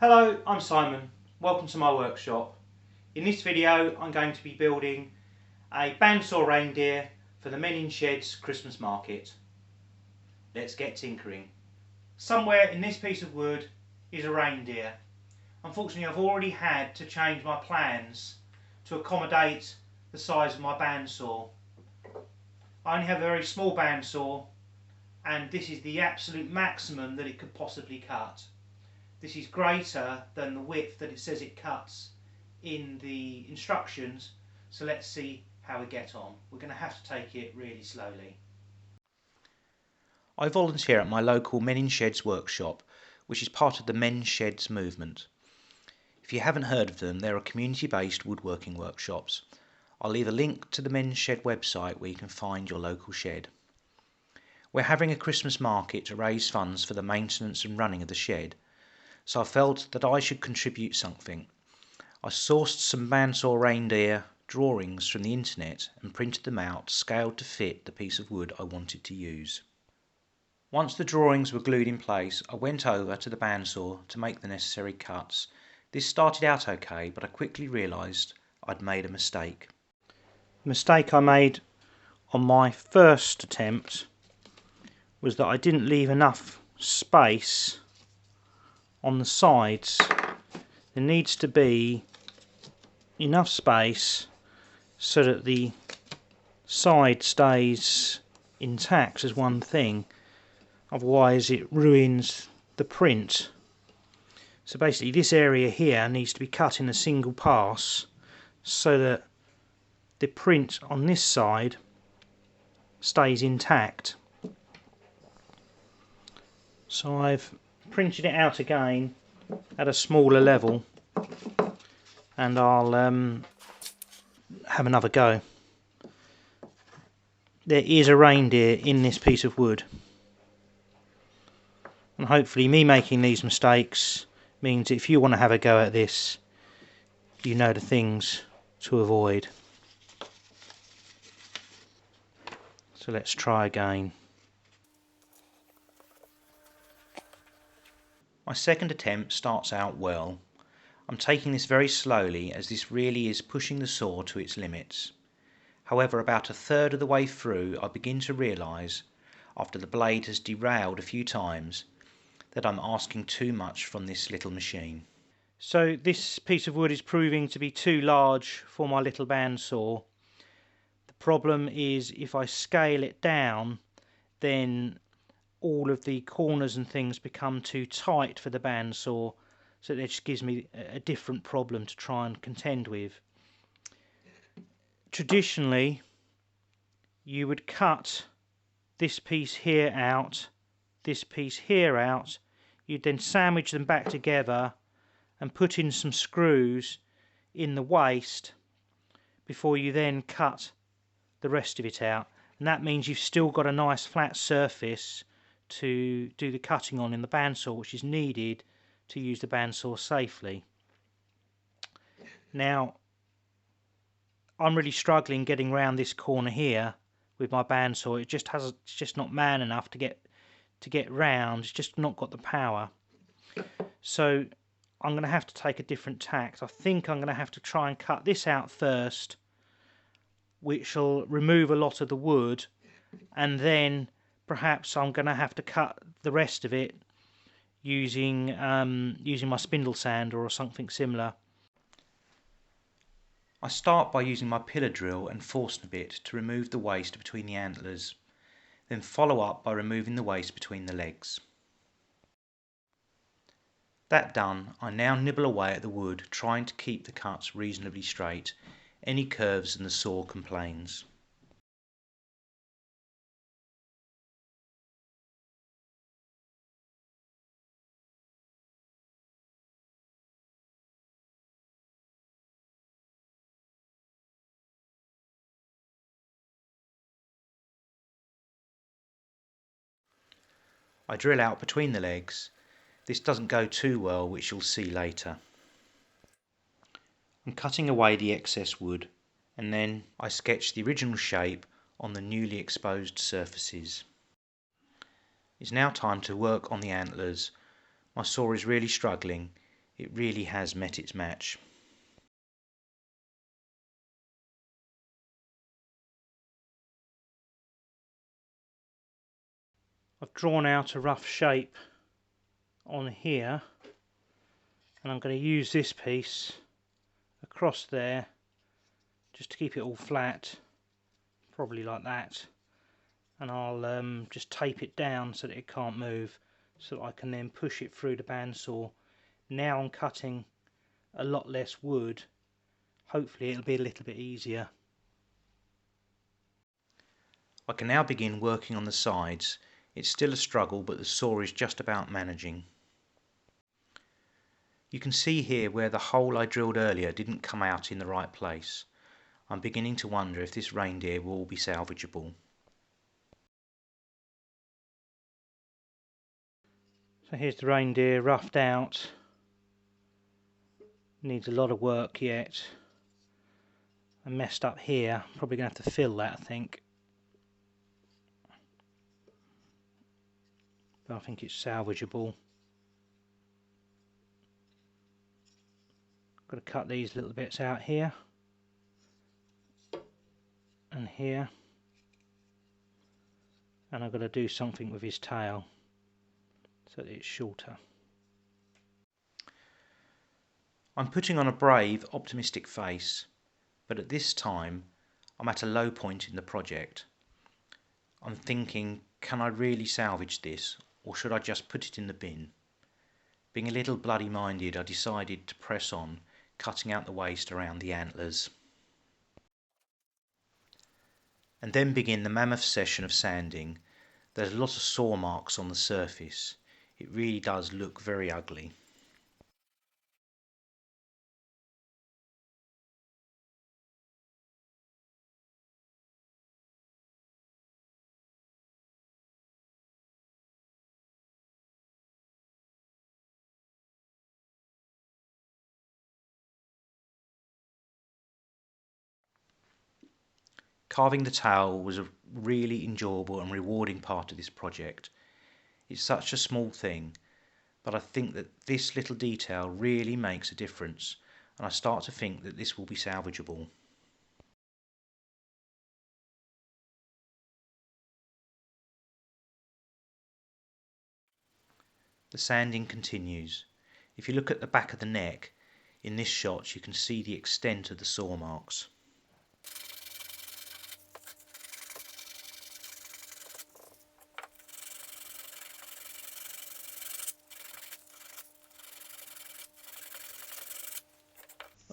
Hello, I'm Simon. Welcome to my workshop. In this video I'm going to be building a Bandsaw Reindeer for the Men in Sheds Christmas market. Let's get tinkering. Somewhere in this piece of wood is a reindeer. Unfortunately I've already had to change my plans to accommodate the size of my bandsaw. I only have a very small bandsaw and this is the absolute maximum that it could possibly cut. This is greater than the width that it says it cuts in the instructions, so let's see how we get on. We're going to have to take it really slowly. I volunteer at my local Men in Sheds workshop, which is part of the Men Sheds movement. If you haven't heard of them, they're a community-based woodworking workshops. I'll leave a link to the Men's Shed website where you can find your local shed. We're having a Christmas market to raise funds for the maintenance and running of the shed, so I felt that I should contribute something. I sourced some Bandsaw Reindeer drawings from the internet and printed them out, scaled to fit the piece of wood I wanted to use. Once the drawings were glued in place, I went over to the bandsaw to make the necessary cuts. This started out okay, but I quickly realised I'd made a mistake. The mistake I made on my first attempt was that I didn't leave enough space on the sides. There needs to be enough space so that the side stays intact as one thing, otherwise it ruins the print. So basically this area here needs to be cut in a single pass so that the print on this side stays intact. So I've printed it out again at a smaller level and I'll have another go. There is a reindeer in this piece of wood, and hopefully me making these mistakes means if you want to have a go at this, you know the things to avoid. So let's try again. My second attempt starts out well. I'm taking this very slowly as this really is pushing the saw to its limits. However, about a third of the way through I begin to realise, after the blade has derailed a few times, that I'm asking too much from this little machine. So this piece of wood is proving to be too large for my little bandsaw. The problem is if I scale it down, then all of the corners and things become too tight for the bandsaw, so it just gives me a different problem to try and contend with. Traditionally, you would cut this piece here out, this piece here out, you'd then sandwich them back together and put in some screws in the waste before you then cut the rest of it out, and that means you've still got a nice flat surface to do the cutting on in the bandsaw, which is needed to use the bandsaw safely. Now I'm really struggling getting round this corner here with my bandsaw. It's just not man enough to get round. It's just not got the power. So I'm going to have to take a different tact. I think I'm going to have to try and cut this out first, which will remove a lot of the wood, and then perhaps I'm going to have to cut the rest of it using my spindle sander or something similar. I start by using my pillar drill and Forstner bit to remove the waste between the antlers, then follow up by removing the waste between the legs. That done, I now nibble away at the wood, trying to keep the cuts reasonably straight. Any curves and the saw complains. I drill out between the legs. This doesn't go too well, which you'll see later. I'm cutting away the excess wood, and then I sketch the original shape on the newly exposed surfaces. It's now time to work on the antlers. My saw is really struggling. It really has met its match. I've drawn out a rough shape on here, and I'm going to use this piece across there just to keep it all flat, probably like that, and I'll just tape it down so that it can't move, so that I can then push it through the bandsaw. Now I'm cutting a lot less wood, hopefully it'll be a little bit easier. I can now begin working on the sides. It's still a struggle, but the saw is just about managing. You can see here where the hole I drilled earlier didn't come out in the right place. I'm beginning to wonder if this reindeer will be salvageable. So here's the reindeer roughed out. Needs a lot of work yet. I messed up here, probably going to have to fill that, I think. But I think it's salvageable. Got to cut these little bits out here and here, and I've got to do something with his tail so that it's shorter. I'm putting on a brave, optimistic face, but at this time I'm at a low point in the project. I'm thinking, can I really salvage this, or should I just put it in the bin? Being a little bloody minded, I decided to press on, cutting out the waste around the antlers. And then begin the mammoth session of sanding. There's a lot of saw marks on the surface. It really does look very ugly. Carving the tail was a really enjoyable and rewarding part of this project. It's such a small thing, but I think that this little detail really makes a difference, and I start to think that this will be salvageable. The sanding continues. If you look at the back of the neck, in this shot you can see the extent of the saw marks.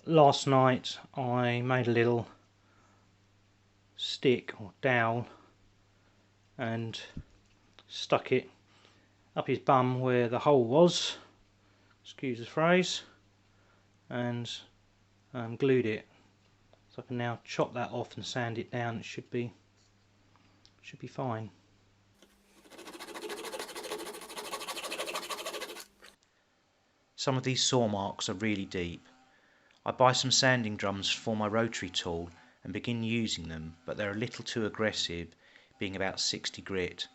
Last night I made a little stick or dowel and stuck it up his bum where the hole was, excuse the phrase, and glued it. So I can now chop that off and sand it down. It should be fine. Some of these saw marks are really deep. I buy some sanding drums for my rotary tool and begin using them, but they're a little too aggressive, being about 60 grit.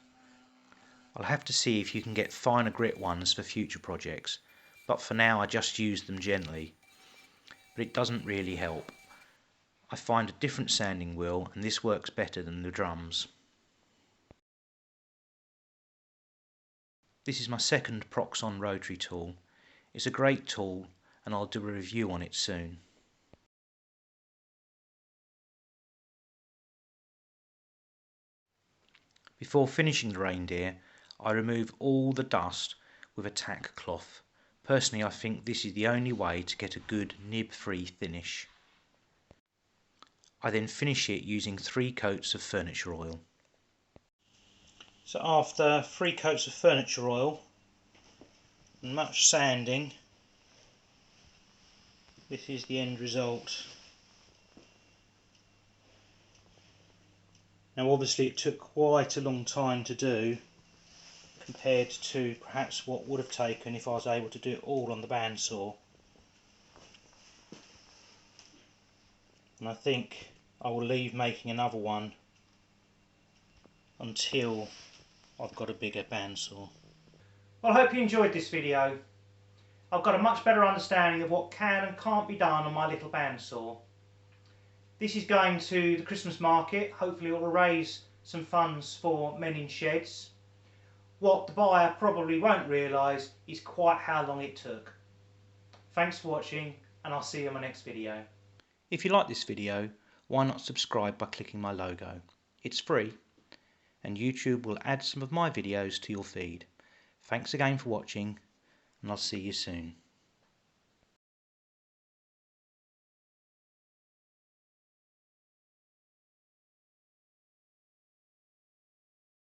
I'll have to see if you can get finer grit ones for future projects, but for now I just use them gently. But it doesn't really help. I find a different sanding wheel and this works better than the drums. This is my second Proxon rotary tool. It's a great tool and I'll do a review on it soon. Before finishing the reindeer, I remove all the dust with a tack cloth. Personally, I think this is the only way to get a good nib-free finish. I then finish it using 3 coats of furniture oil. So after 3 coats of furniture oil and much sanding, this is the end result. Now obviously it took quite a long time to do compared to perhaps what would have taken if I was able to do it all on the bandsaw. And I think I will leave making another one until I've got a bigger bandsaw. Well, I hope you enjoyed this video. I've got a much better understanding of what can and can't be done on my little bandsaw. This is going to the Christmas market. Hopefully it will raise some funds for men in sheds. What the buyer probably won't realise is quite how long it took. Thanks for watching, and I'll see you in my next video. If you like this video, why not subscribe by clicking my logo? It's free, and YouTube will add some of my videos to your feed. Thanks again for watching, and I'll see you soon.